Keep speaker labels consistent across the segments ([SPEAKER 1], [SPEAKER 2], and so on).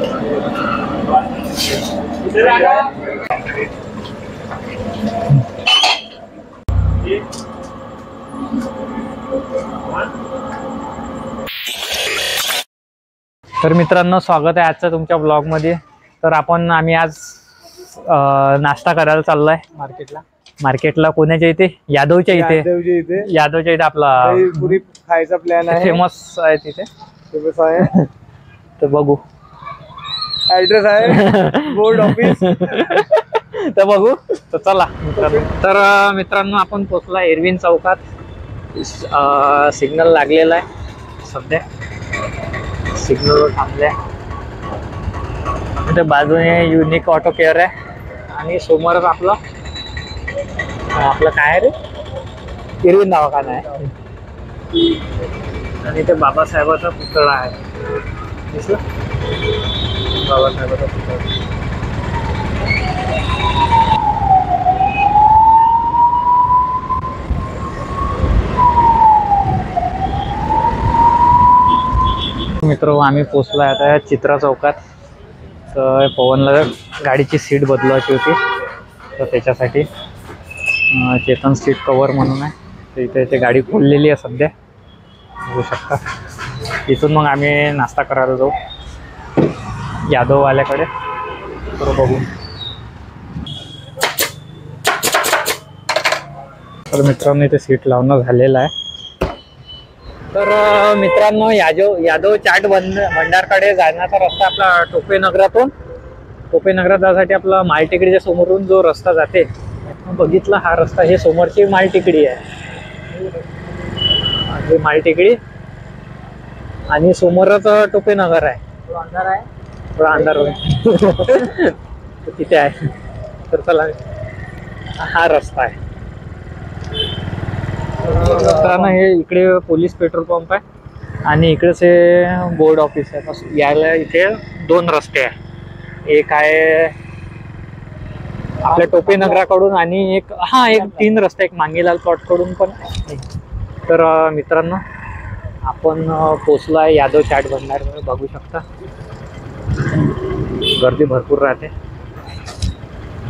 [SPEAKER 1] तर मित्रांनो, स्वागत आहे आजच्या तुमच्या ब्लॉग मध्ये। तर आम्ही आज नाश्ता करायला चाललोय मार्केटला पुण्याच्या इथे यादवच्या इथे आपला
[SPEAKER 2] पुरी खायचा प्लॅन आहे।
[SPEAKER 1] फेमस आहे तिथे,
[SPEAKER 2] फेमस आहे
[SPEAKER 1] तर बघू
[SPEAKER 2] ऍड्रेस आहे बोर्ड ऑफिस
[SPEAKER 1] तर बघू। तर चला मित्रांनो आपण पोहोचला एरविन चौकात। सिग्नल लागलेला आहे, सध्या सिग्नल थांबले। इथे बाजूने युनिक ऑटो केअर आहे आणि समोरच आपलं काय आहे रे, एरविन दवाखाना आहे। आणि इथे बाबासाहेबाचा पुतळा आहे, दिसला बाबासाहेबाचा पुतळा। मित्र आम्ही पोचलोय आता चित्रा चौकात। तर पवनला गाडीची सीट बदलायची होती, तर त्याच्यासाठी चेतन सीट कव्हर म्हणून आहे। तर इथे गाडी खोललेली आहे सध्या, बघू शकता। इथून मग आम्ही नाश्ता करायला जाऊ यादववाल्याकडे, तर बघू। तर मित्रांनो इथे सीट लावणं झालेलं आहे। तर मित्रांनो यादव चाट भंडारकडे जाण्याचा रस्ता आपला टोपे नगरात जाण्यासाठी आपला मालटेकडीच्या समोरून जो रस्ता जाते, बघितला हा रस्ता, हे समोरची मालटेकडी आहे, मालटेकडी आणि समोरच टोपे नगर आहे। थोडा अंधार होईल तिथे आहे। तर चला, हा रस्ता आहे। हे इकडे पोलीस पेट्रोल पंप आहे आणि इकडेच हे बोर्ड ऑफिस आहे। यायला इथे दोन रस्ते आहे, एक आहे आपल्या टोपे नगराकडून आणि एक तीन रस्ते, एक मांगीलाल प्लॉट कडून पण। तर मित्रांनो आपण पोचलो आहे यादव चाट भंडार, बघू शकता गर्दी भरपूर राहते।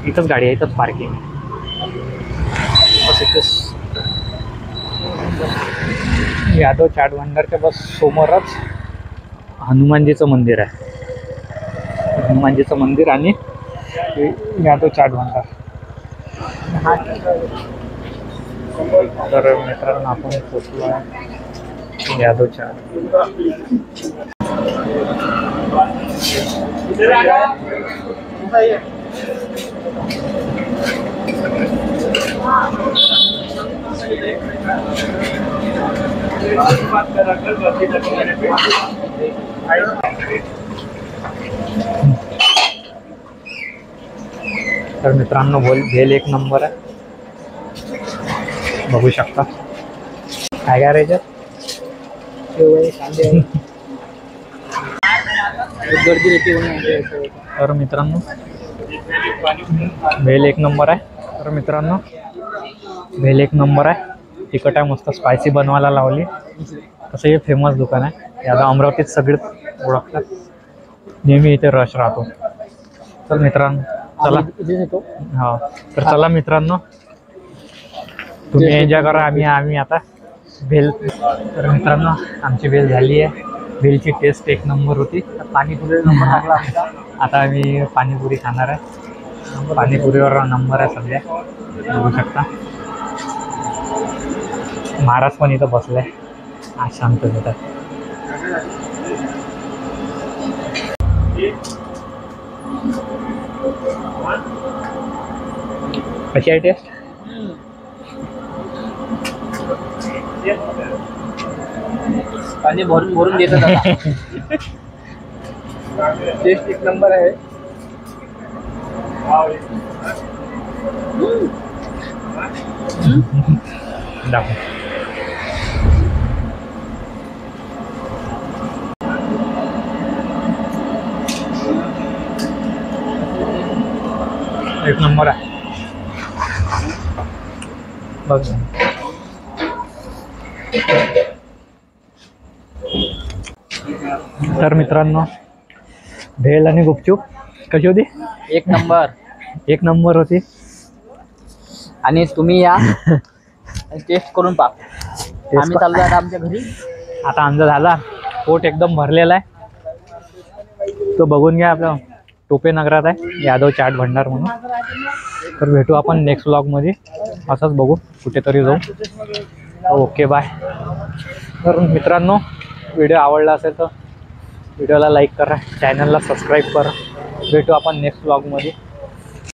[SPEAKER 1] इथंच गाडी आहे, इथंच पार्किंग बस। इथेच यादव चाट भंडारच्या बस समोरच हनुमानजीचं मंदिर आहे, हनुमानजीचं मंदिर आणि यादव चाट भंडार। तर मित्रांनो आपण पोचलो आहे यादव चाट। तर मित्रांनो भेल एक नंबर आहे, बघू शकता। काय काय राहायचं गर्दी होती। तर मित्रांनो भेल एक नंबर आहे। तर मित्रांनो भेल एक नंबर आहे, तिखट आहे, मस्त स्पायसी बनवायला लावली। तसं हे फेमस दुकान आहे, यादव अमरावतीत सगळे ओळखतात, नेहमी इथे रश राहतो। तर मित्रांनो चला, हा तर चला मित्रांनो, तुम्ही एन्जॉय करा, आम्ही आता भेल। तर मित्रांनो आमची भेल झाली आहे, भेलची टेस्ट एक नंबर होती। पाणीपुरी नंबर लागला आमचा, आता आम्ही पाणीपुरी खाणार आहे। पाणीपुरीवर नंबर आहे सध्या, बघू शकता। महाराज पण इथं बसलाय, आज शांत होता। कशी आहे टेस्ट? पाणी भरून देतात टेस्ट एक नंबर आहे। एक नंबर आहे बघ। तर मित्रांनो भेळ आणि गुपचूप कशी होती?
[SPEAKER 3] एक नंबर.
[SPEAKER 1] एक नंबर होती.
[SPEAKER 3] आणि तुम्ही या टेस्ट करून पहा. आम्ही चाललो आता आमच्या घरी.
[SPEAKER 1] आता आमचा झाला, पोट एकदम भरलेला आहे. तो बघून घ्या, आपलं टोपे नगरात आहे यादव चाट भंडार म्हणून. तर भेटू आपण नेक्स्ट व्लॉगमध्ये. असंच बघू कुठेतरी जाऊ. Okay bye. तर मित्रांनो, व्हिडिओ आवडला असेल तर व्हिडिओला लाईक करा, चॅनलला सबस्क्राईब करा. भेटू आपण नेक्स्ट व्लॉगमध्ये.